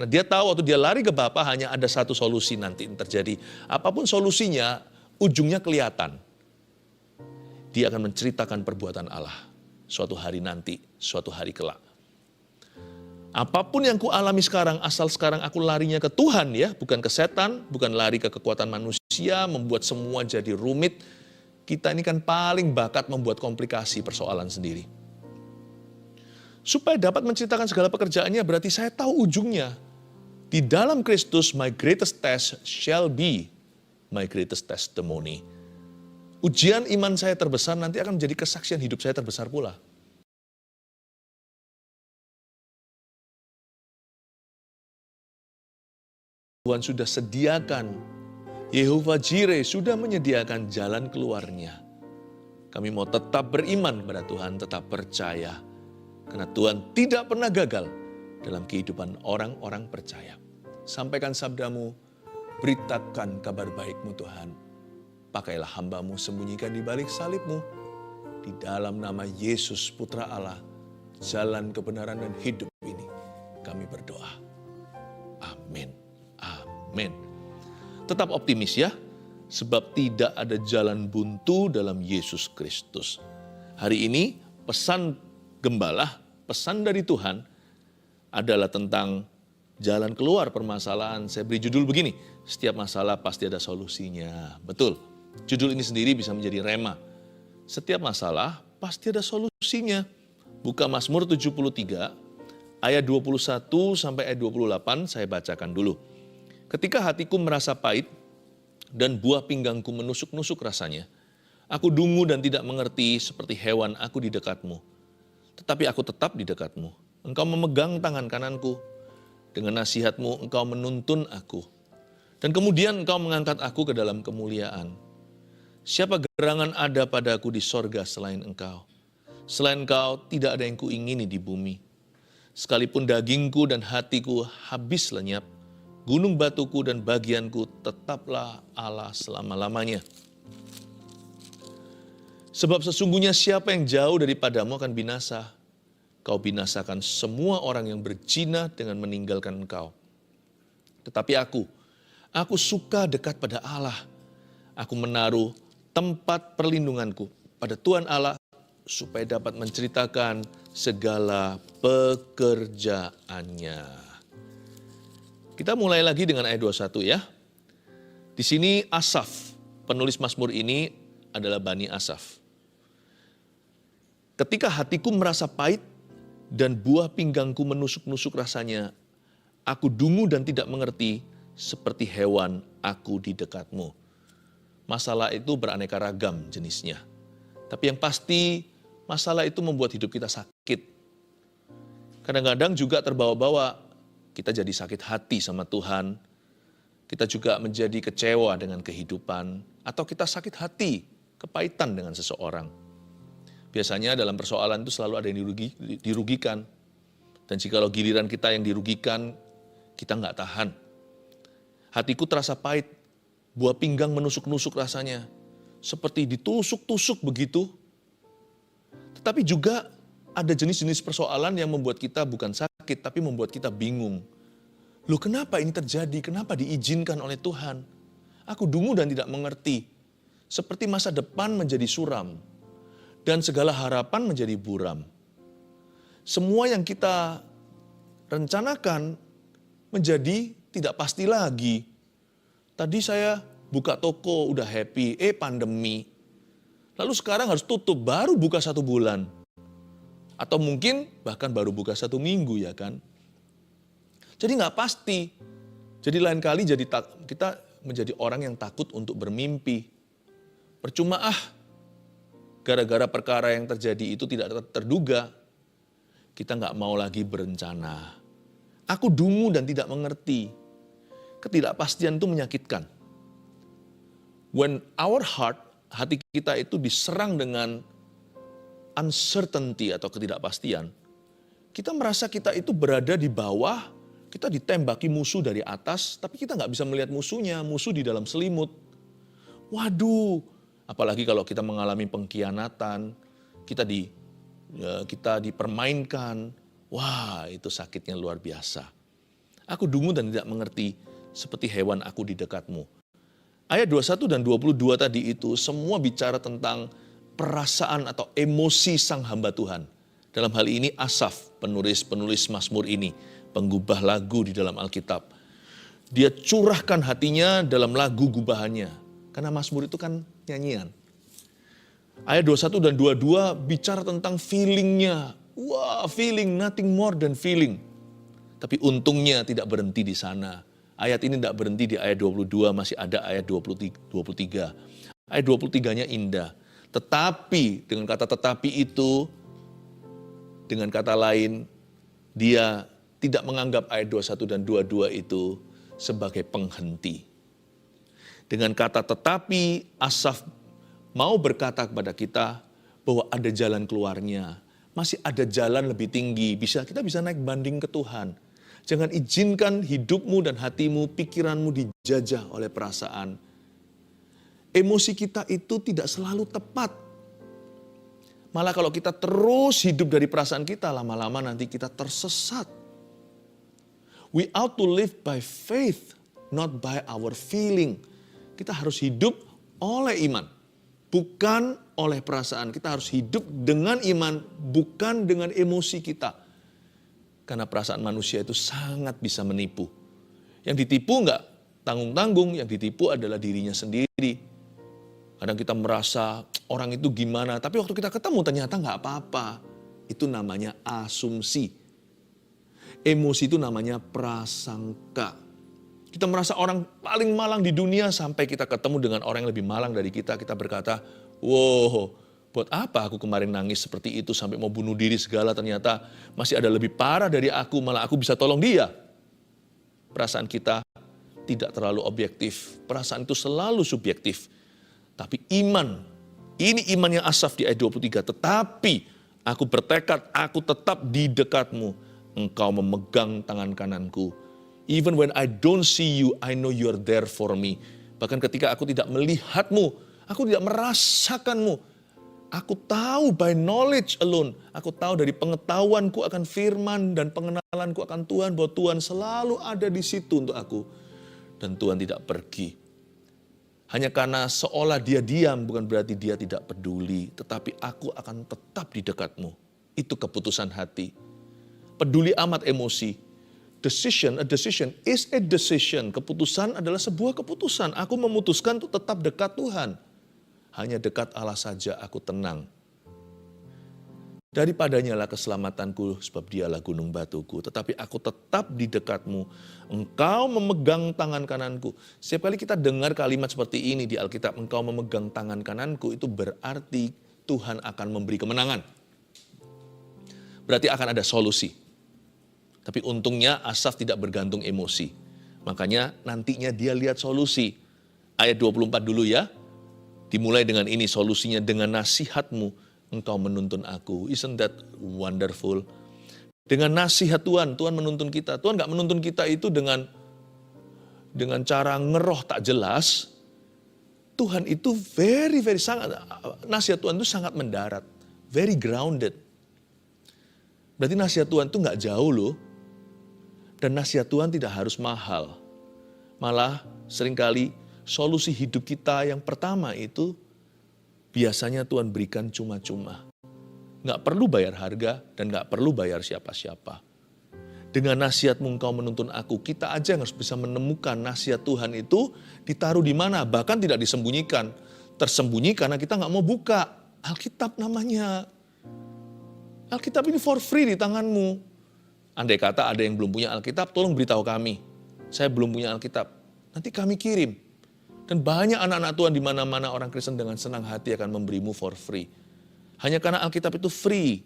Nah, dia tahu waktu dia lari ke Bapa hanya ada satu solusi nanti yang terjadi. Apapun solusinya, ujungnya kelihatan. Dia akan menceritakan perbuatan Allah suatu hari nanti, suatu hari kelak. Apapun yang ku alami sekarang, asal sekarang aku larinya ke Tuhan ya, bukan ke setan, bukan lari ke kekuatan manusia, membuat semua jadi rumit. Kita ini kan paling bakat membuat komplikasi persoalan sendiri. Supaya dapat menceritakan segala pekerjaannya, berarti saya tahu ujungnya. Di dalam Kristus, my greatest test shall be my greatest testimony. Ujian iman saya terbesar nanti akan menjadi kesaksian hidup saya terbesar pula. Tuhan sudah sediakan, Yehova Jireh sudah menyediakan jalan keluarnya. Kami mau tetap beriman pada Tuhan, tetap percaya. Karena Tuhan tidak pernah gagal dalam kehidupan orang-orang percaya. Sampaikan sabdamu, beritakan kabar baikmu Tuhan. Pakailah hambamu, sembunyikan di balik salibmu. Di dalam nama Yesus Putra Allah, jalan kebenaran dan hidup ini, kami berdoa. Amin. Amin. Tetap optimis ya, sebab tidak ada jalan buntu dalam Yesus Kristus. Hari ini pesan gembala, pesan dari Tuhan adalah tentang jalan keluar permasalahan. Saya beri judul begini, setiap masalah pasti ada solusinya. Betul, judul ini sendiri bisa menjadi rema. Setiap masalah pasti ada solusinya. Buka Mazmur 73, ayat 21 sampai ayat 28, saya bacakan dulu. Ketika hatiku merasa pahit dan buah pinggangku menusuk-nusuk rasanya, aku dungu dan tidak mengerti seperti hewan aku di dekatmu. Tetapi aku tetap di dekatmu. Engkau memegang tangan kananku. Dengan nasihatmu engkau menuntun aku. Dan kemudian engkau mengangkat aku ke dalam kemuliaan. Siapa gerangan ada padaku di sorga selain engkau? Selain engkau tidak ada yang kuingini di bumi. Sekalipun dagingku dan hatiku habis lenyap, gunung batuku dan bagianku tetaplah Allah selama-lamanya. Sebab sesungguhnya siapa yang jauh daripadamu akan binasa. Kau binasakan semua orang yang berzina dengan meninggalkan engkau. Tetapi aku suka dekat pada Allah. Aku menaruh tempat perlindunganku pada Tuhan Allah supaya dapat menceritakan segala pekerjaannya. Kita mulai lagi dengan ayat 21 ya. Di sini Asaf, penulis Mazmur ini adalah Bani Asaf. Ketika hatiku merasa pahit dan buah pinggangku menusuk-nusuk rasanya, aku dungu dan tidak mengerti seperti hewan aku di dekatmu. Masalah itu beraneka ragam jenisnya. Tapi yang pasti masalah itu membuat hidup kita sakit. Kadang-kadang juga terbawa-bawa kita jadi sakit hati sama Tuhan. Kita juga menjadi kecewa dengan kehidupan. Atau kita sakit hati, kepahitan dengan seseorang. Biasanya dalam persoalan itu selalu ada yang dirugikan. Dan jikalau giliran kita yang dirugikan, kita nggak tahan. Hatiku terasa pahit, buah pinggang menusuk-nusuk rasanya. Seperti ditusuk-tusuk begitu. Tetapi juga ada jenis-jenis persoalan yang membuat kita bukan sakit, tapi membuat kita bingung. Loh kenapa ini terjadi? Kenapa diizinkan oleh Tuhan? Aku dungu dan tidak mengerti. Seperti masa depan menjadi suram. Dan segala harapan menjadi buram. Semua yang kita rencanakan menjadi tidak pasti lagi. Tadi saya buka toko udah happy, pandemi. Lalu sekarang harus tutup, baru buka 1 bulan. Atau mungkin bahkan baru buka 1 minggu ya kan. Jadi nggak pasti. Jadi lain kali kita menjadi orang yang takut untuk bermimpi. Percuma gara-gara perkara yang terjadi itu tidak terduga. Kita nggak mau lagi berencana. Aku dungu dan tidak mengerti. Ketidakpastian itu menyakitkan. When our heart, hati kita itu diserang dengan uncertainty atau ketidakpastian, kita merasa kita itu berada di bawah, kita ditembaki musuh dari atas, tapi kita nggak bisa melihat musuhnya, musuh di dalam selimut. Waduh, apalagi kalau kita mengalami pengkhianatan, kita dipermainkan, wah itu sakitnya luar biasa. Aku dungu dan tidak mengerti, seperti hewan aku di dekatmu. Ayat 21 dan 22 tadi itu semua bicara tentang perasaan atau emosi sang hamba Tuhan. Dalam hal ini Asaf, penulis Mazmur ini, penggubah lagu di dalam Alkitab. Dia curahkan hatinya dalam lagu gubahannya. Karena Mazmur itu kan nyanyian. Ayat 21 dan 22 bicara tentang feelingnya. Wah, feeling, nothing more than feeling. Tapi untungnya tidak berhenti di sana. Ayat ini tidak berhenti di ayat 22, masih ada ayat 23. Ayat 23-nya indah. Tetapi, dengan kata tetapi itu, dengan kata lain, dia tidak menganggap ayat 21 dan 22 itu sebagai penghenti. Dengan kata tetapi, Asaf mau berkata kepada kita bahwa ada jalan keluarnya. Masih ada jalan lebih tinggi, kita bisa naik banding ke Tuhan. Jangan izinkan hidupmu dan hatimu, pikiranmu dijajah oleh perasaan. Emosi kita itu tidak selalu tepat. Malah kalau kita terus hidup dari perasaan kita, lama-lama nanti kita tersesat. We ought to live by faith, not by our feeling. Kita harus hidup oleh iman, bukan oleh perasaan. Kita harus hidup dengan iman, bukan dengan emosi kita. Karena perasaan manusia itu sangat bisa menipu. Yang ditipu enggak tanggung-tanggung, yang ditipu adalah dirinya sendiri. Kadang kita merasa orang itu gimana, tapi waktu kita ketemu ternyata enggak apa-apa. Itu namanya asumsi. Emosi itu namanya prasangka. Kita merasa orang paling malang di dunia sampai kita ketemu dengan orang yang lebih malang dari kita. Kita berkata, wow, buat apa aku kemarin nangis seperti itu sampai mau bunuh diri segala, ternyata masih ada lebih parah dari aku, malah aku bisa tolong dia. Perasaan kita tidak terlalu objektif, perasaan itu selalu subjektif. Tapi iman, ini iman yang Asaf di ayat 23, tetapi aku bertekad, aku tetap di dekatmu, engkau memegang tangan kananku. Even when I don't see you, I know you are there for me. Bahkan ketika aku tidak melihatmu, aku tidak merasakanmu, aku tahu by knowledge alone. Aku tahu dari pengetahuanku akan firman dan pengenalanku akan Tuhan, bahwa Tuhan selalu ada di situ untuk aku. Dan Tuhan tidak pergi. Hanya karena seolah dia diam, bukan berarti dia tidak peduli. Tetapi aku akan tetap di dekatmu. Itu keputusan hati. Peduli amat emosi. A decision is a decision. Keputusan adalah sebuah keputusan. Aku memutuskan untuk tetap dekat Tuhan. Hanya dekat Allah saja aku tenang. Daripadanya lah keselamatanku, sebab dialah gunung batuku. Tetapi aku tetap di dekatmu. Engkau memegang tangan kananku. Setiap kali kita dengar kalimat seperti ini di Alkitab, engkau memegang tangan kananku, itu berarti Tuhan akan memberi kemenangan. Berarti akan ada solusi. Tapi untungnya Asaf tidak bergantung emosi. Makanya nantinya dia lihat solusi. Ayat 24 dulu ya. Dimulai dengan ini solusinya, dengan nasihatmu engkau menuntun aku. Isn't that wonderful? Dengan nasihat Tuhan, Tuhan menuntun kita. Tuhan gak menuntun kita itu dengan cara ngeroh tak jelas. Tuhan itu nasihat Tuhan itu sangat mendarat. Very grounded. Berarti nasihat Tuhan itu gak jauh loh. Dan nasihat Tuhan tidak harus mahal. Malah seringkali solusi hidup kita yang pertama itu biasanya Tuhan berikan cuma-cuma. Nggak perlu bayar harga dan nggak perlu bayar siapa-siapa. Dengan nasihatmu engkau menuntun aku, kita aja harus bisa menemukan nasihat Tuhan itu ditaruh di mana. Bahkan tidak disembunyikan. Tersembunyi karena kita nggak mau buka. Alkitab namanya. Alkitab ini for free di tanganmu. Andai kata ada yang belum punya Alkitab, tolong beritahu kami. Saya belum punya Alkitab. Nanti kami kirim. Dan banyak anak-anak Tuhan di mana-mana orang Kristen dengan senang hati akan memberimu for free. Hanya karena Alkitab itu free.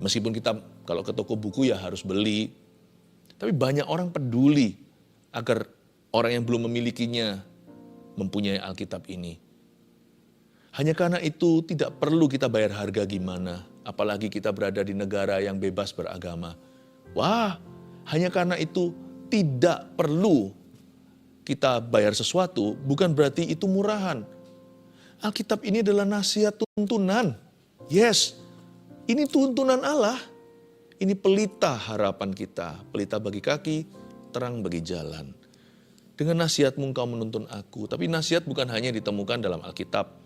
Meskipun kita kalau ke toko buku ya harus beli. Tapi banyak orang peduli agar orang yang belum memilikinya mempunyai Alkitab ini. Hanya karena itu tidak perlu kita bayar harga gimana. Apalagi kita berada di negara yang bebas beragama. Wah, hanya karena itu tidak perlu kita bayar sesuatu, bukan berarti itu murahan. Alkitab ini adalah nasihat tuntunan. Yes, ini tuntunan Allah. Ini pelita harapan kita, pelita bagi kaki, terang bagi jalan. Dengan nasihat-Mu Engkau menuntun aku. Tapi nasihat bukan hanya ditemukan dalam Alkitab.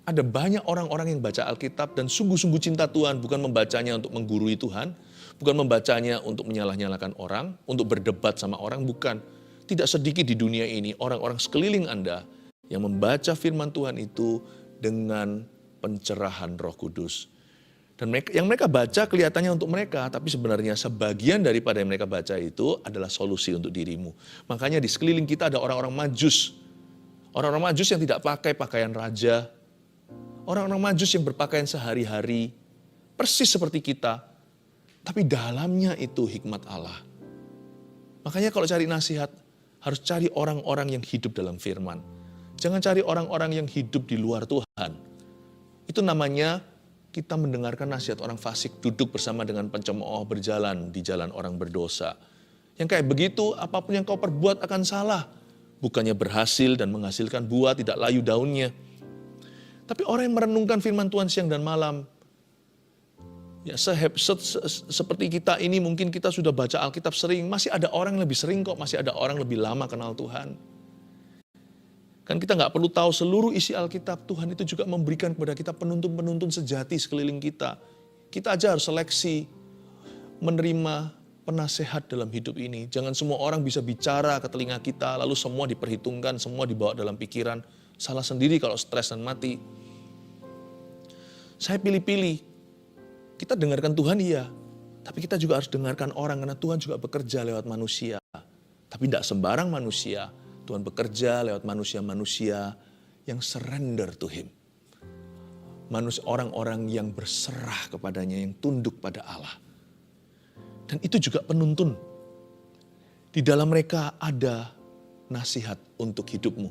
Ada banyak orang-orang yang baca Alkitab dan sungguh-sungguh cinta Tuhan, bukan membacanya untuk menggurui Tuhan, bukan membacanya untuk menyalah-nyalahkan orang, untuk berdebat sama orang, bukan. Tidak sedikit di dunia ini orang-orang sekeliling Anda yang membaca firman Tuhan itu dengan pencerahan Roh Kudus. Dan yang mereka baca kelihatannya untuk mereka, tapi sebenarnya sebagian daripada yang mereka baca itu adalah solusi untuk dirimu. Makanya di sekeliling kita ada orang-orang Majus. Orang-orang Majus yang tidak pakai pakaian raja. Orang-orang Majus yang berpakaian sehari-hari. Persis seperti kita. Tapi dalamnya itu hikmat Allah. Makanya kalau cari nasihat, harus cari orang-orang yang hidup dalam firman. Jangan cari orang-orang yang hidup di luar Tuhan. Itu namanya kita mendengarkan nasihat orang fasik, duduk bersama dengan pencemooh, berjalan di jalan orang berdosa. Yang kayak begitu, apapun yang kau perbuat akan salah. Bukannya berhasil dan menghasilkan buah, tidak layu daunnya. Tapi orang yang merenungkan firman Tuhan siang dan malam, ya seperti kita ini mungkin kita sudah baca Alkitab sering, masih ada orang yang lebih sering kok, masih ada orang lebih lama kenal Tuhan. Kan kita nggak perlu tahu seluruh isi Alkitab, Tuhan itu juga memberikan kepada kita penuntun-penuntun sejati sekeliling kita. Kita aja harus seleksi, menerima penasehat dalam hidup ini. Jangan semua orang bisa bicara ke telinga kita, lalu semua diperhitungkan, semua dibawa dalam pikiran. Salah sendiri kalau stres dan mati. Saya pilih-pilih. Kita dengarkan Tuhan iya, tapi kita juga harus dengarkan orang, karena Tuhan juga bekerja lewat manusia. Tapi tidak sembarang manusia. Tuhan bekerja lewat manusia-manusia yang surrender to Him. Orang-orang yang berserah kepadanya, yang tunduk pada Allah. Dan itu juga penuntun. Di dalam mereka ada nasihat untuk hidupmu.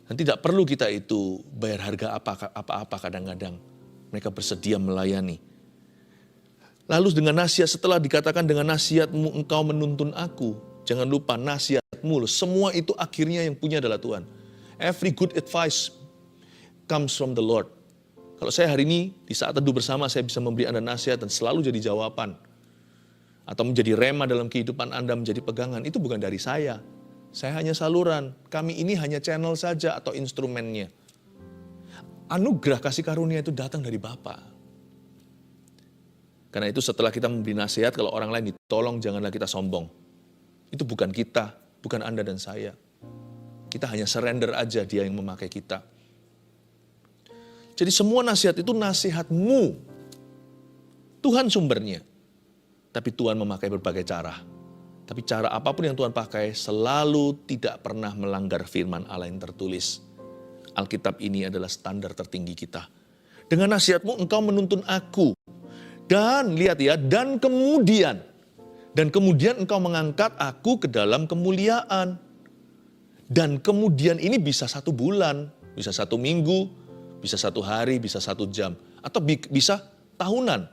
Dan tidak perlu kita itu bayar harga apa-apa kadang-kadang. Mereka bersedia melayani. Lalu dengan nasihat, setelah dikatakan dengan nasihat-Mu Engkau menuntun aku. Jangan lupa nasihat-Mu, semua itu akhirnya yang punya adalah Tuhan. Every good advice comes from the Lord. Kalau saya hari ini di saat teduh bersama saya bisa memberi Anda nasihat dan selalu jadi jawaban. Atau menjadi rema dalam kehidupan Anda, menjadi pegangan, itu bukan dari saya. Saya hanya saluran, kami ini hanya channel saja atau instrumennya. Anugerah kasih karunia itu datang dari Bapa. Karena itu setelah kita memberi nasihat, kalau orang lain ditolong janganlah kita sombong. Itu bukan kita, bukan Anda dan saya. Kita hanya surrender aja, Dia yang memakai kita. Jadi semua nasihat itu nasihat-Mu. Tuhan sumbernya. Tapi Tuhan memakai berbagai cara. Tapi cara apapun yang Tuhan pakai selalu tidak pernah melanggar firman Allah yang tertulis. Alkitab ini adalah standar tertinggi kita. Dengan nasihat-Mu Engkau menuntun aku. Dan lihat ya, dan kemudian Engkau mengangkat aku ke dalam kemuliaan. Dan kemudian ini bisa 1 bulan, bisa 1 minggu, bisa 1 hari, bisa 1 jam. Atau bisa tahunan,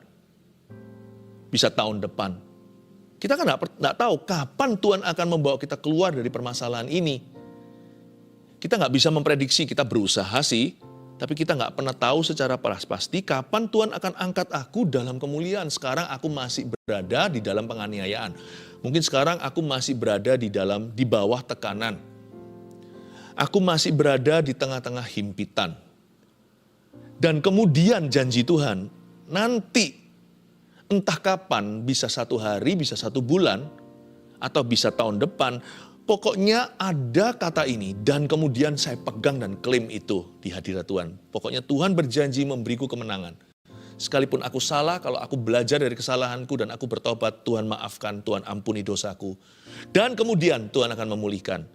bisa tahun depan. Kita kan nggak tahu kapan Tuhan akan membawa kita keluar dari permasalahan ini. Kita nggak bisa memprediksi, kita berusaha sih, tapi kita nggak pernah tahu secara pasti kapan Tuhan akan angkat aku dalam kemuliaan. Sekarang aku masih berada di dalam penganiayaan. Mungkin sekarang aku masih berada di bawah tekanan. Aku masih berada di tengah-tengah himpitan. Dan kemudian janji Tuhan, nanti entah kapan, bisa 1 hari, bisa 1 bulan, atau bisa tahun depan, pokoknya ada kata ini, dan kemudian saya pegang dan klaim itu di hadirat Tuhan. Pokoknya Tuhan berjanji memberiku kemenangan. Sekalipun aku salah, kalau aku belajar dari kesalahanku dan aku bertobat, Tuhan maafkan, Tuhan ampuni dosaku. Dan kemudian Tuhan akan memulihkan.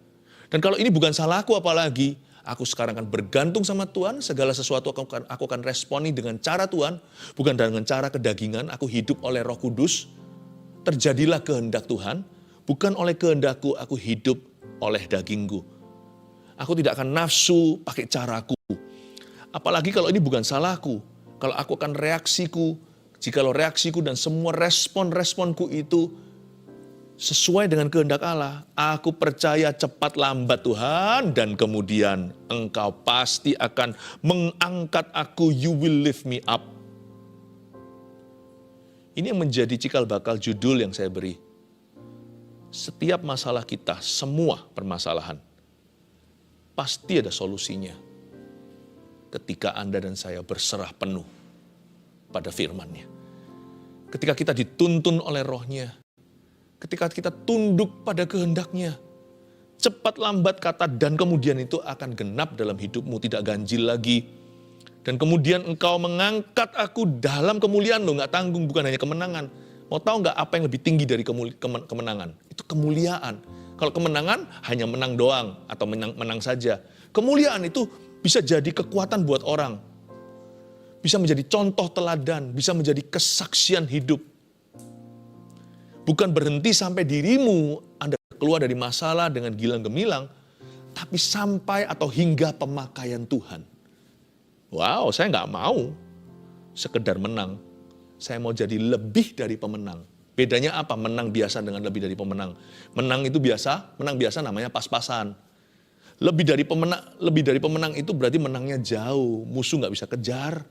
Dan kalau ini bukan salahku apalagi, aku sekarang akan bergantung sama Tuhan, segala sesuatu aku akan responi dengan cara Tuhan, bukan dengan cara kedagingan, aku hidup oleh Roh Kudus, terjadilah kehendak Tuhan, bukan oleh kehendakku, aku hidup oleh dagingku. Aku tidak akan nafsu pakai caraku. Apalagi kalau ini bukan salahku. Kalau aku akan reaksiku, jikalau reaksiku dan semua respon-responku itu sesuai dengan kehendak Allah, aku percaya cepat lambat Tuhan, dan kemudian Engkau pasti akan mengangkat aku, you will lift me up. Ini yang menjadi cikal bakal judul yang saya beri. Setiap masalah kita, semua permasalahan, pasti ada solusinya. Ketika Anda dan saya berserah penuh pada firman-Nya. Ketika kita dituntun oleh Roh-Nya. Ketika kita tunduk pada kehendak-Nya. Cepat lambat kata dan kemudian itu akan genap dalam hidupmu, tidak ganjil lagi. Dan kemudian engkau mengangkat aku dalam kemuliaan lo, gak tanggung, bukan hanya kemenangan. Mau tahu nggak apa yang lebih tinggi dari kemenangan? Itu kemuliaan. Kalau kemenangan hanya menang doang atau menang saja. Kemuliaan itu bisa jadi kekuatan buat orang. Bisa menjadi contoh teladan, bisa menjadi kesaksian hidup. Bukan berhenti sampai dirimu Anda keluar dari masalah dengan gilang gemilang, tapi sampai atau hingga pemakaian Tuhan. Wow, saya nggak mau sekedar menang. Saya mau jadi lebih dari pemenang. Bedanya apa? Menang biasa dengan lebih dari pemenang. Menang biasa namanya pas-pasan. Lebih dari pemenang itu berarti menangnya jauh. Musuh nggak bisa kejar.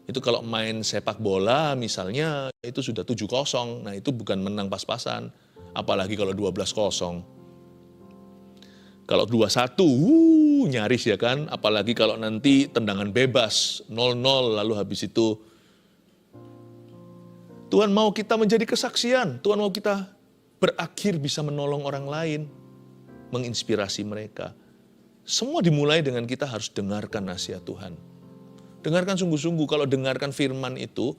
Itu kalau main sepak bola misalnya itu sudah 7-0. Nah itu bukan menang pas-pasan. Apalagi kalau 12-0. Kalau 2-1, nyaris ya kan. Apalagi kalau nanti tendangan bebas 0-0 lalu habis itu Tuhan mau kita menjadi kesaksian. Tuhan mau kita berakhir bisa menolong orang lain. Menginspirasi mereka. Semua dimulai dengan kita harus dengarkan nasihat Tuhan. Dengarkan sungguh-sungguh. Kalau dengarkan firman itu,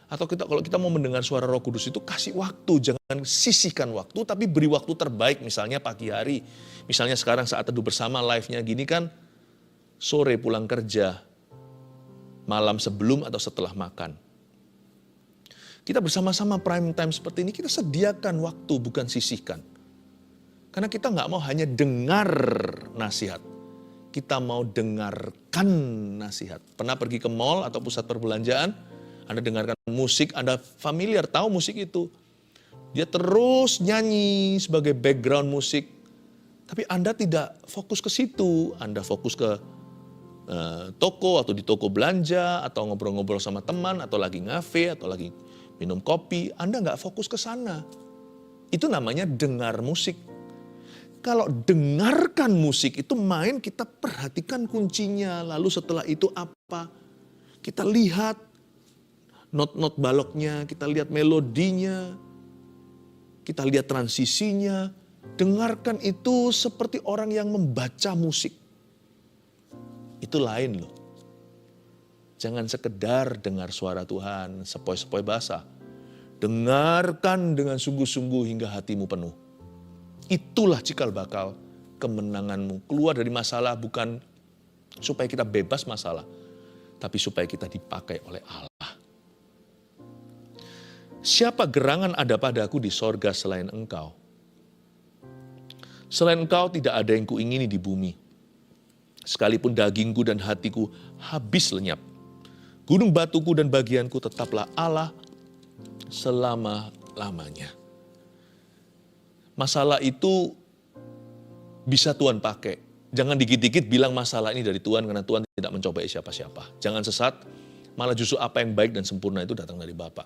atau kalau kita mau mendengar suara Roh Kudus itu, kasih waktu. Jangan sisihkan waktu, tapi beri waktu terbaik. Misalnya pagi hari. Misalnya sekarang saat teduh bersama live-nya gini kan, sore pulang kerja. Malam sebelum atau setelah makan. Kita bersama-sama prime time seperti ini, kita sediakan waktu, bukan sisihkan. Karena kita nggak mau hanya dengar nasihat. Kita mau dengarkan nasihat. Pernah pergi ke mall atau pusat perbelanjaan, Anda dengarkan musik, Anda familiar, tahu musik itu. Dia terus nyanyi sebagai background musik. Tapi Anda tidak fokus ke situ, Anda fokus ke toko atau di toko belanja, atau ngobrol-ngobrol sama teman, atau lagi ngafe, atau lagi minum kopi, Anda nggak fokus ke sana. Itu namanya dengar musik. Kalau dengarkan musik itu main, kita perhatikan kuncinya. Lalu setelah itu apa? Kita lihat not-not baloknya, kita lihat melodinya, kita lihat transisinya. Dengarkan itu seperti orang yang membaca musik. Itu lain loh. Jangan sekedar dengar suara Tuhan, sepoi-sepoi basah. Dengarkan dengan sungguh-sungguh hingga hatimu penuh. Itulah cikal bakal kemenanganmu. Keluar dari masalah bukan supaya kita bebas masalah, tapi supaya kita dipakai oleh Allah. Siapa gerangan ada padaku di sorga selain engkau? Selain engkau tidak ada yang kuingini di bumi. Sekalipun dagingku dan hatiku habis lenyap. Gunung batuku dan bagianku tetaplah Allah selama-lamanya. Masalah itu bisa Tuhan pakai. Jangan dikit-dikit bilang masalah ini dari Tuhan karena Tuhan tidak mencobai siapa-siapa. Jangan sesat, malah justru apa yang baik dan sempurna itu datang dari Bapa.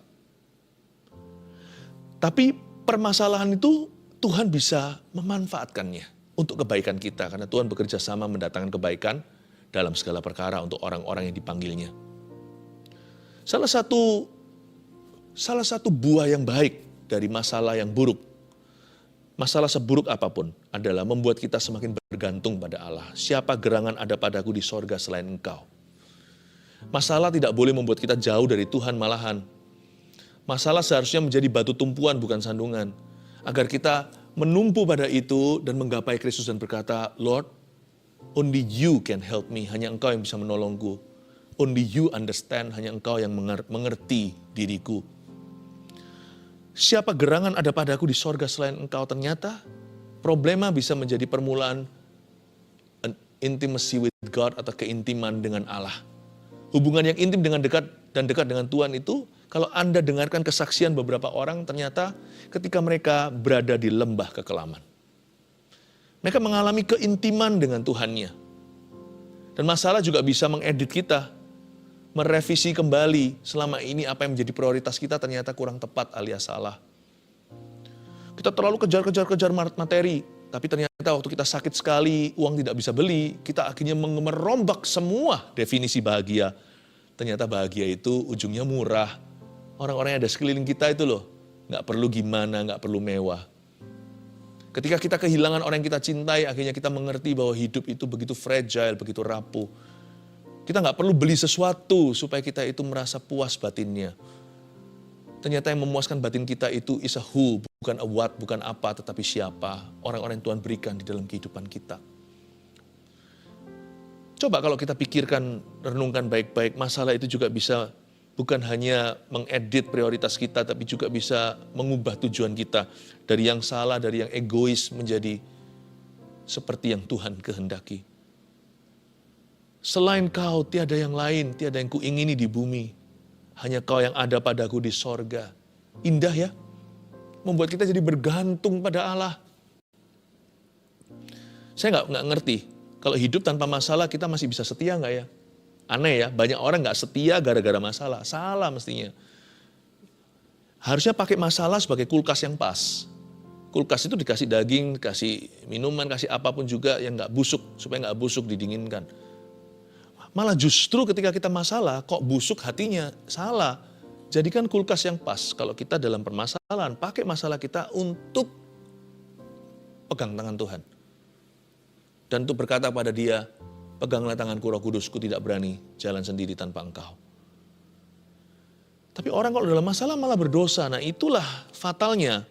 Tapi permasalahan itu Tuhan bisa memanfaatkannya untuk kebaikan kita. Karena Tuhan bekerja sama mendatangkan kebaikan dalam segala perkara untuk orang-orang yang dipanggilnya. Salah satu buah yang baik dari masalah yang buruk, masalah seburuk apapun adalah membuat kita semakin bergantung pada Allah. Siapa gerangan ada padaku di sorga selain engkau? Masalah tidak boleh membuat kita jauh dari Tuhan malahan. Masalah seharusnya menjadi batu tumpuan bukan sandungan. Agar kita menumpu pada itu dan menggapai Kristus dan berkata, Lord, only you can help me. Hanya engkau yang bisa menolongku. Only you understand, hanya engkau yang mengerti diriku. Siapa gerangan ada padaku di sorga selain engkau? Ternyata problema bisa menjadi permulaan an intimacy with God atau keintiman dengan Allah. Hubungan yang intim dengan dekat dengan Tuhan itu, kalau Anda dengarkan kesaksian beberapa orang, ternyata ketika mereka berada di lembah kekelaman. Mereka mengalami keintiman dengan Tuhannya. Dan masalah juga bisa mengedit kita. Merevisi kembali selama ini apa yang menjadi prioritas kita ternyata kurang tepat alias salah. Kita terlalu kejar materi. Tapi ternyata waktu kita sakit sekali, uang tidak bisa beli, kita akhirnya merombak semua definisi bahagia. Ternyata bahagia itu ujungnya murah. Orang-orang yang ada sekeliling kita itu loh, nggak perlu gimana, nggak perlu mewah. Ketika kita kehilangan orang yang kita cintai, akhirnya kita mengerti bahwa hidup itu begitu fragile, begitu rapuh. Kita nggak perlu beli sesuatu supaya kita itu merasa puas batinnya. Ternyata yang memuaskan batin kita itu is a who, bukan a what, bukan apa, tetapi siapa. Orang-orang yang Tuhan berikan di dalam kehidupan kita. Coba kalau kita pikirkan, renungkan baik-baik, masalah itu juga bisa bukan hanya mengedit prioritas kita, tapi juga bisa mengubah tujuan kita. Dari yang salah, dari yang egois menjadi seperti yang Tuhan kehendaki. Selain kau, tiada yang lain, tiada yang kuingini di bumi. Hanya kau yang ada padaku di sorga. Indah ya? Membuat kita jadi bergantung pada Allah. Saya nggak ngerti, kalau hidup tanpa masalah kita masih bisa setia nggak ya? Aneh ya, banyak orang nggak setia gara-gara masalah. Salah mestinya. Harusnya pakai masalah sebagai kulkas yang pas. Kulkas itu dikasih daging, kasih minuman, kasih apapun juga yang nggak busuk, supaya nggak busuk didinginkan. Malah justru ketika kita masalah, kok busuk hatinya? Salah. Jadikan kulkas yang pas. Kalau kita dalam permasalahan, pakai masalah kita untuk pegang tangan Tuhan. Dan untuk berkata pada dia, peganglah tanganku Roh Kudusku, tidak berani jalan sendiri tanpa engkau. Tapi orang kalau dalam masalah malah berdosa. Nah itulah fatalnya.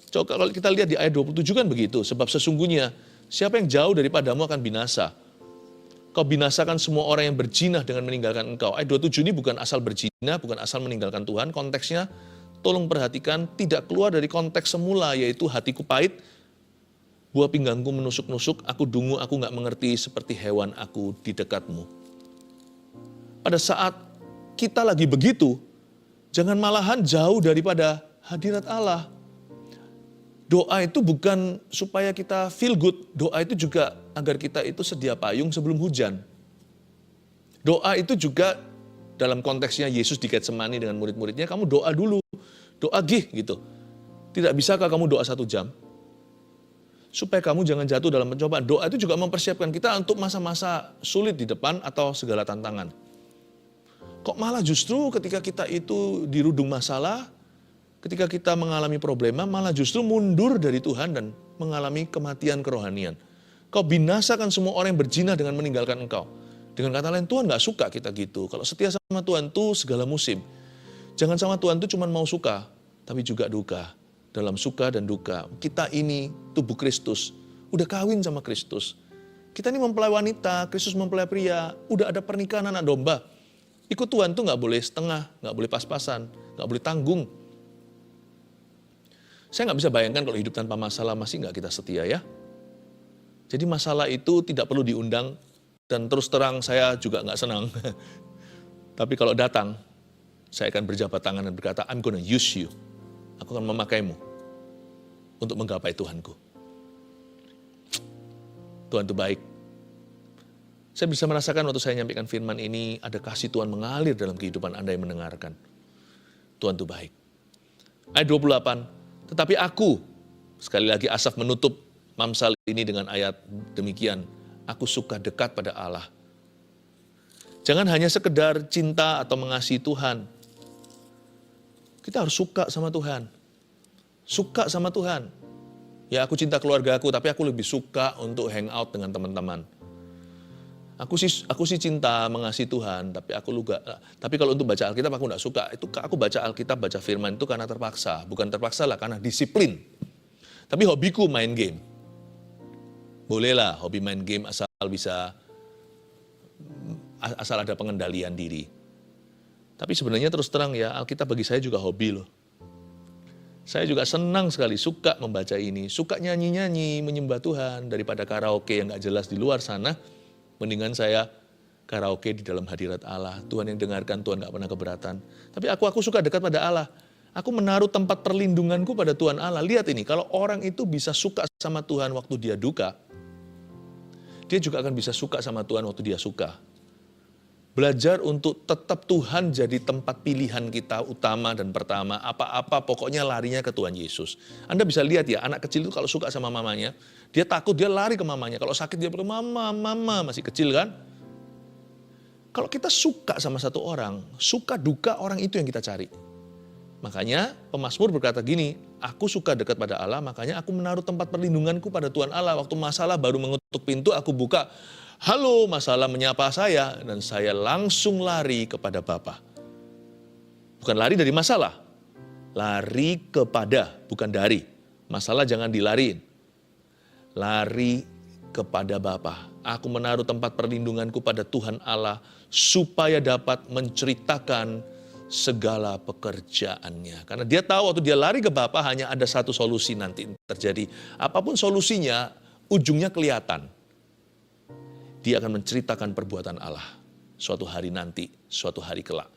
Coba kalau kita lihat di ayat 27 kan begitu. Sebab sesungguhnya siapa yang jauh daripadamu akan binasa. Kau binasakan semua orang yang berjinah dengan meninggalkan engkau. Ayat 27 ini bukan asal berjinah, bukan asal meninggalkan Tuhan. Konteksnya, tolong perhatikan, tidak keluar dari konteks semula, yaitu hatiku pahit, buah pinggangku menusuk-nusuk, aku dungu, aku nggak mengerti, seperti hewan aku di dekatmu. Pada saat kita lagi begitu, jangan malahan jauh daripada hadirat Allah. Doa itu bukan supaya kita feel good, doa itu juga agar kita itu sedia payung sebelum hujan. Doa itu juga dalam konteksnya Yesus di Getsemani dengan murid-muridnya, kamu doa dulu, doa gitu. Tidak bisakah kamu doa 1 jam? Supaya kamu jangan jatuh dalam pencobaan. Doa itu juga mempersiapkan kita untuk masa-masa sulit di depan atau segala tantangan. Kok malah justru ketika kita itu dirudung masalah, ketika kita mengalami problema, malah justru mundur dari Tuhan dan mengalami kematian kerohanian. Kau binasakan semua orang yang berjinah dengan meninggalkan engkau. Dengan kata lain, Tuhan gak suka kita gitu. Kalau setia sama Tuhan tuh segala musim. Jangan sama Tuhan tuh cuma mau suka, tapi juga duka. Dalam suka dan duka. Kita ini tubuh Kristus. Udah kawin sama Kristus. Kita ini mempelai wanita, Kristus mempelai pria. Udah ada pernikahan anak domba. Ikut Tuhan tuh gak boleh setengah, gak boleh pas-pasan, gak boleh tanggung. Saya nggak bisa bayangkan kalau hidup tanpa masalah masih nggak kita setia ya. Jadi masalah itu tidak perlu diundang dan terus terang saya juga nggak senang. Tapi kalau datang, saya akan berjabat tangan dan berkata, I'm gonna use you. Aku akan memakaimu untuk menggapai Tuhanku. Tuhan itu baik. Saya bisa merasakan waktu saya nyampaikan firman ini, ada kasih Tuhan mengalir dalam kehidupan Anda yang mendengarkan. Tuhan itu baik. Ayat 28. Tetapi aku, sekali lagi Asaf menutup Mamsal ini dengan ayat demikian, aku suka dekat pada Allah. Jangan hanya sekedar cinta atau mengasihi Tuhan. Kita harus suka sama Tuhan. Suka sama Tuhan. Ya aku cinta keluarga aku, tapi aku lebih suka untuk hang out dengan teman-teman. Aku sih cinta mengasihi Tuhan, tapi kalau untuk baca Alkitab aku enggak suka. Itu aku baca Alkitab, baca firman itu karena terpaksa, bukan terpaksa lah karena disiplin. Tapi hobiku main game. Bolehlah hobi main game asal ada pengendalian diri. Tapi sebenarnya terus terang ya, Alkitab bagi saya juga hobi loh. Saya juga senang sekali, suka membaca ini, suka nyanyi-nyanyi, menyembah Tuhan daripada karaoke yang enggak jelas di luar sana. Mendingan saya karaoke di dalam hadirat Allah. Tuhan yang dengarkan, Tuhan gak pernah keberatan. Tapi aku suka dekat pada Allah. Aku menaruh tempat perlindunganku pada Tuhan Allah. Lihat ini, kalau orang itu bisa suka sama Tuhan waktu dia duka, dia juga akan bisa suka sama Tuhan waktu dia suka. Belajar untuk tetap Tuhan jadi tempat pilihan kita utama dan pertama. Apa-apa pokoknya larinya ke Tuhan Yesus. Anda bisa lihat ya, anak kecil itu kalau suka sama mamanya, dia takut, dia lari ke mamanya. Kalau sakit dia bilang, mama, masih kecil kan? Kalau kita suka sama satu orang, suka duka orang itu yang kita cari. Makanya pemazmur berkata gini, aku suka dekat pada Allah, makanya aku menaruh tempat perlindunganku pada Tuhan Allah. Waktu masalah baru mengetuk pintu, aku buka, halo, masalah menyapa saya, dan saya langsung lari kepada Bapa. Bukan lari dari masalah, lari kepada, bukan dari. Masalah jangan dilariin. Lari kepada Bapa. Aku menaruh tempat perlindunganku pada Tuhan Allah, supaya dapat menceritakan segala pekerjaannya. Karena dia tahu waktu dia lari ke Bapa hanya ada satu solusi nanti terjadi. Apapun solusinya, ujungnya kelihatan. Dia akan menceritakan perbuatan Allah suatu hari nanti, suatu hari kelak.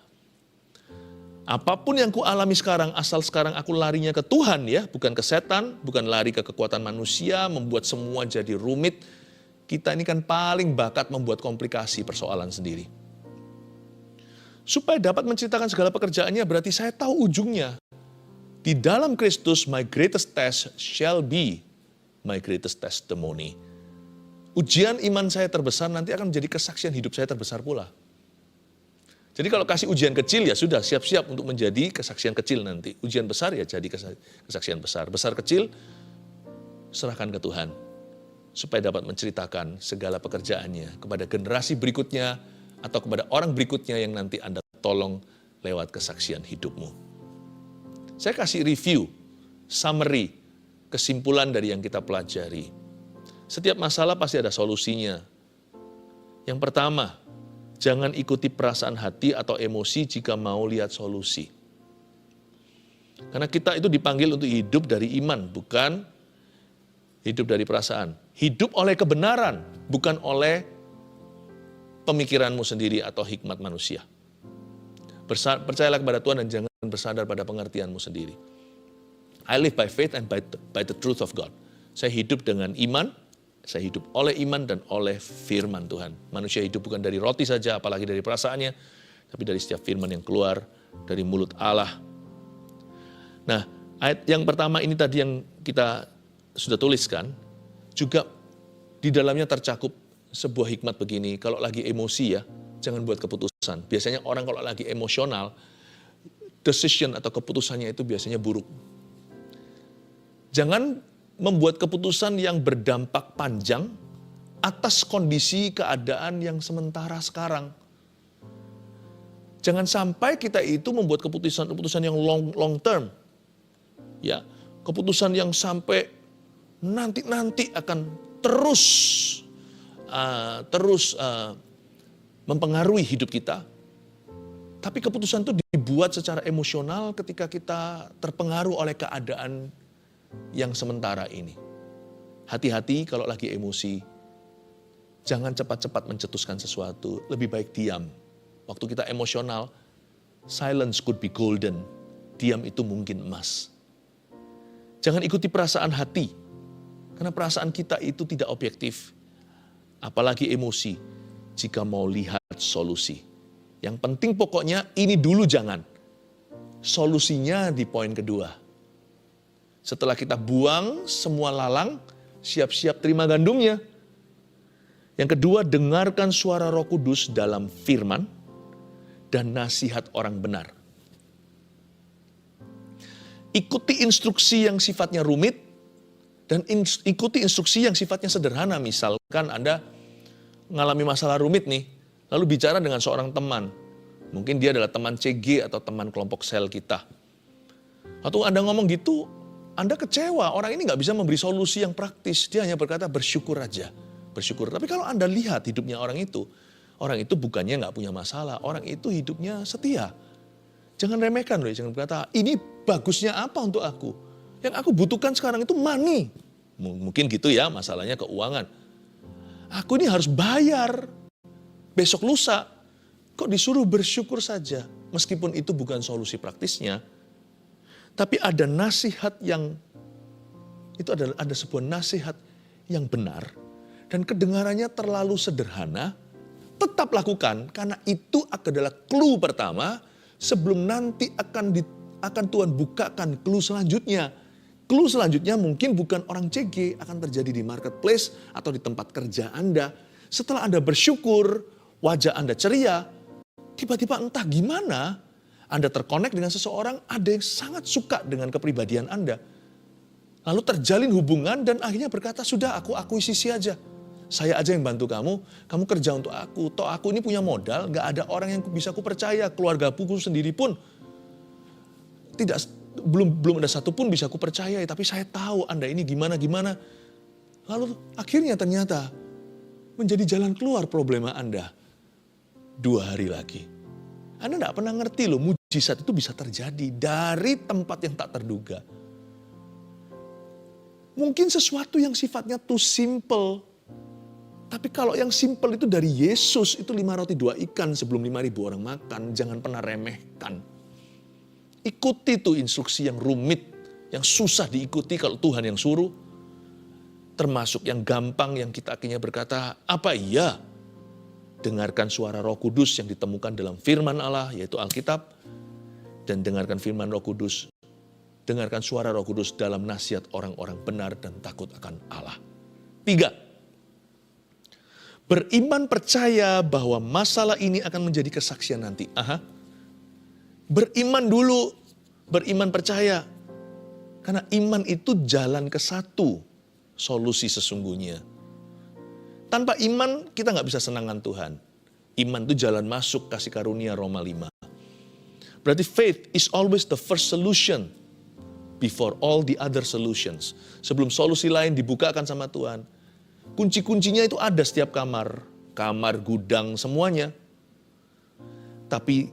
Apapun yang ku alami sekarang, asal sekarang aku larinya ke Tuhan ya, bukan ke setan, bukan lari ke kekuatan manusia, membuat semua jadi rumit. Kita ini kan paling bakat membuat komplikasi persoalan sendiri. Supaya dapat menceritakan segala pekerjaannya, berarti saya tahu ujungnya. Di dalam Kristus, my greatest test shall be my greatest testimony. Ujian iman saya terbesar nanti akan menjadi kesaksian hidup saya terbesar pula. Jadi kalau kasih ujian kecil ya sudah siap-siap untuk menjadi kesaksian kecil nanti. Ujian besar ya jadi kesaksian besar. Besar kecil serahkan ke Tuhan. Supaya dapat menceritakan segala pekerjaannya kepada generasi berikutnya atau kepada orang berikutnya yang nanti Anda tolong lewat kesaksian hidupmu. Saya kasih review, summary, kesimpulan dari yang kita pelajari. Setiap masalah pasti ada solusinya. Yang pertama, jangan ikuti perasaan hati atau emosi jika mau lihat solusi. Karena kita itu dipanggil untuk hidup dari iman, bukan hidup dari perasaan. Hidup oleh kebenaran, bukan oleh pemikiranmu sendiri atau hikmat manusia. Percayalah kepada Tuhan dan jangan bersandar pada pengertianmu sendiri. I live by faith and by the truth of God. Saya hidup dengan iman, saya hidup oleh iman dan oleh firman Tuhan. Manusia hidup bukan dari roti saja, apalagi dari perasaannya, tapi dari setiap firman yang keluar dari mulut Allah. Nah, ayat yang pertama ini tadi yang kita sudah tuliskan, juga di dalamnya tercakup sebuah hikmat begini, kalau lagi emosi ya, jangan buat keputusan. Biasanya orang kalau lagi emosional, decision atau keputusannya itu biasanya buruk. Jangan membuat keputusan yang berdampak panjang atas kondisi keadaan yang sementara sekarang. Jangan sampai kita itu membuat keputusan yang long term. Ya, keputusan yang sampai nanti akan terus mempengaruhi hidup kita. Tapi keputusan itu dibuat secara emosional ketika kita terpengaruh oleh keadaan yang sementara ini. Hati-hati kalau lagi emosi. Jangan cepat-cepat mencetuskan sesuatu. Lebih baik diam. Waktu kita emosional, silence could be golden. Diam itu mungkin emas. Jangan ikuti perasaan hati. Karena perasaan kita itu tidak objektif. Apalagi emosi, jika mau lihat solusi. Yang penting pokoknya ini dulu jangan. Solusinya di poin kedua. Setelah kita buang semua lalang, siap-siap terima gandumnya. Yang kedua, dengarkan suara Roh Kudus dalam firman dan nasihat orang benar. Ikuti instruksi yang sifatnya rumit, dan ikuti instruksi yang sifatnya sederhana. Misalkan Anda mengalami masalah rumit nih, lalu bicara dengan seorang teman. Mungkin dia adalah teman CG atau teman kelompok sel kita. Atau Anda ngomong gitu, Anda kecewa. Orang ini nggak bisa memberi solusi yang praktis. Dia hanya berkata bersyukur aja. Bersyukur. Tapi kalau Anda lihat hidupnya orang itu bukannya nggak punya masalah. Orang itu hidupnya setia. Jangan remehkan loh, jangan berkata, ini bagusnya apa untuk aku? Yang aku butuhkan sekarang itu money. Mungkin gitu ya, masalahnya keuangan. Aku ini harus bayar besok lusa. Kok disuruh bersyukur saja? Meskipun itu bukan solusi praktisnya. Tapi ada nasihat yang, itu ada sebuah nasihat yang benar. Dan kedengarannya terlalu sederhana Tetap lakukan, karena itu adalah clue pertama sebelum nanti akan Tuhan bukakan clue selanjutnya. Clue selanjutnya mungkin bukan orang CG, akan terjadi di marketplace atau di tempat kerja Anda. Setelah Anda bersyukur, wajah Anda ceria, tiba-tiba entah gimana Anda terkonek dengan seseorang, ada yang sangat suka dengan kepribadian Anda. Lalu terjalin hubungan dan akhirnya berkata, sudah aku akuisisi aja. Saya aja yang bantu kamu kerja untuk aku. Toh aku ini punya modal, gak ada orang yang bisa aku percaya. Keluarga aku sendiri pun belum ada satupun bisa aku percaya. Tapi saya tahu Anda ini gimana. Lalu akhirnya ternyata menjadi jalan keluar problema Anda. 2 hari lagi. Anda gak pernah ngerti loh, mujizat itu bisa terjadi dari tempat yang tak terduga. Mungkin sesuatu yang sifatnya too simple. Tapi kalau yang simple itu dari Yesus, itu 5 roti 2 ikan sebelum 5.000 orang makan, jangan pernah remehkan. Ikuti tuh instruksi yang rumit, yang susah diikuti kalau Tuhan yang suruh. Termasuk yang gampang yang kita akhirnya berkata, apa iya? Dengarkan suara Roh Kudus yang ditemukan dalam firman Allah, yaitu Alkitab. Dan dengarkan firman Roh Kudus. Dengarkan suara Roh Kudus dalam nasihat orang-orang benar dan takut akan Allah. 3. Beriman percaya bahwa masalah ini akan menjadi kesaksian nanti. Beriman dulu, beriman percaya. Karena iman itu jalan ke satu solusi sesungguhnya. Tanpa iman kita nggak bisa senangan Tuhan. Iman itu jalan masuk kasih karunia Roma 5. Berarti faith is always the first solution before all the other solutions. Sebelum solusi lain dibukakan sama Tuhan. Kunci-kuncinya itu ada setiap kamar, gudang, semuanya. Tapi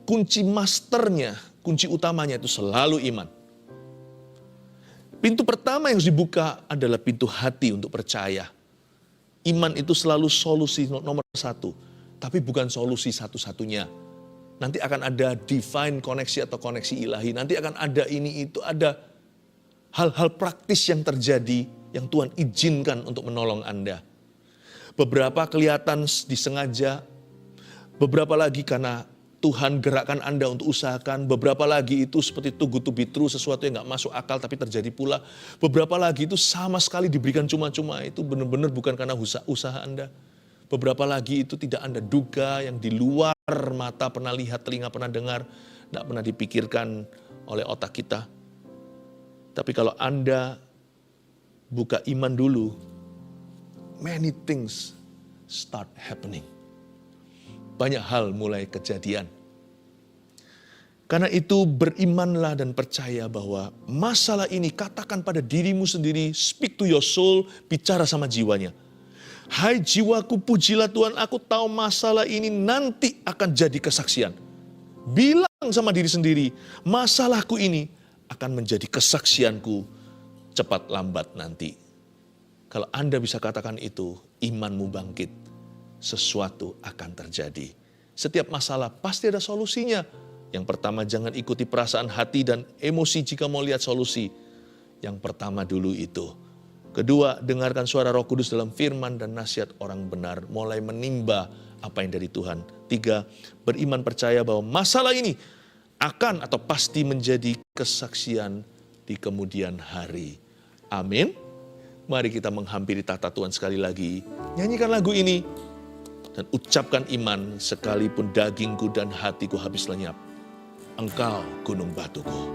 kunci masternya, kunci utamanya itu selalu iman. Pintu pertama yang harus dibuka adalah pintu hati untuk percaya. Iman itu selalu solusi nomor 1, tapi bukan solusi satu-satunya. Nanti akan ada divine koneksi atau koneksi ilahi. Nanti akan ada ini, itu ada hal-hal praktis yang terjadi yang Tuhan izinkan untuk menolong Anda. Beberapa kelihatan disengaja, beberapa lagi karena Tuhan gerakkan Anda untuk usahakan, beberapa lagi itu seperti too good to be true, sesuatu yang gak masuk akal tapi terjadi pula. Beberapa lagi itu sama sekali diberikan cuma-cuma, itu benar-benar bukan karena usaha Anda. Beberapa lagi itu tidak Anda duga, yang di luar mata pernah lihat, telinga pernah dengar, gak pernah dipikirkan oleh otak kita. Tapi kalau Anda buka iman dulu, many things start happening. Banyak hal mulai kejadian. Karena itu berimanlah dan percaya bahwa masalah ini katakan pada dirimu sendiri, speak to your soul, bicara sama jiwanya. Hai jiwaku, pujilah Tuhan, aku tahu masalah ini nanti akan jadi kesaksian. Bilang sama diri sendiri, masalahku ini akan menjadi kesaksianku cepat lambat nanti. Kalau Anda bisa katakan itu, imanmu bangkit, sesuatu akan terjadi. Setiap masalah pasti ada solusinya. Yang pertama, jangan ikuti perasaan hati dan emosi jika mau lihat solusi. Yang pertama dulu itu. Kedua, dengarkan suara Roh Kudus dalam firman dan nasihat orang benar, mulai menimba apa yang dari Tuhan. 3, beriman percaya bahwa masalah ini akan atau pasti menjadi kesaksian di kemudian hari. Amin. Mari kita menghampiri tahta Tuhan sekali lagi. Nyanyikan lagu ini dan ucapkan iman, sekalipun dagingku dan hatiku habis lenyap, Engkau gunung batuku.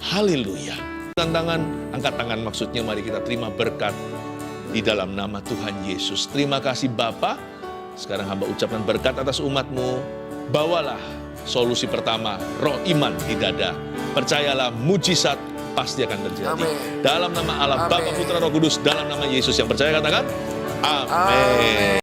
Haleluya. Angkat tangan maksudnya, mari kita terima berkat di dalam nama Tuhan Yesus. Terima kasih Bapa. Sekarang hamba ucapkan berkat atas umatmu. Bawalah solusi pertama, roh iman di dada. Percayalah, mujizat pasti akan terjadi. Amin. Dalam nama Allah, Bapa, Putra, Roh Kudus, dalam nama Yesus yang percaya katakan, amin.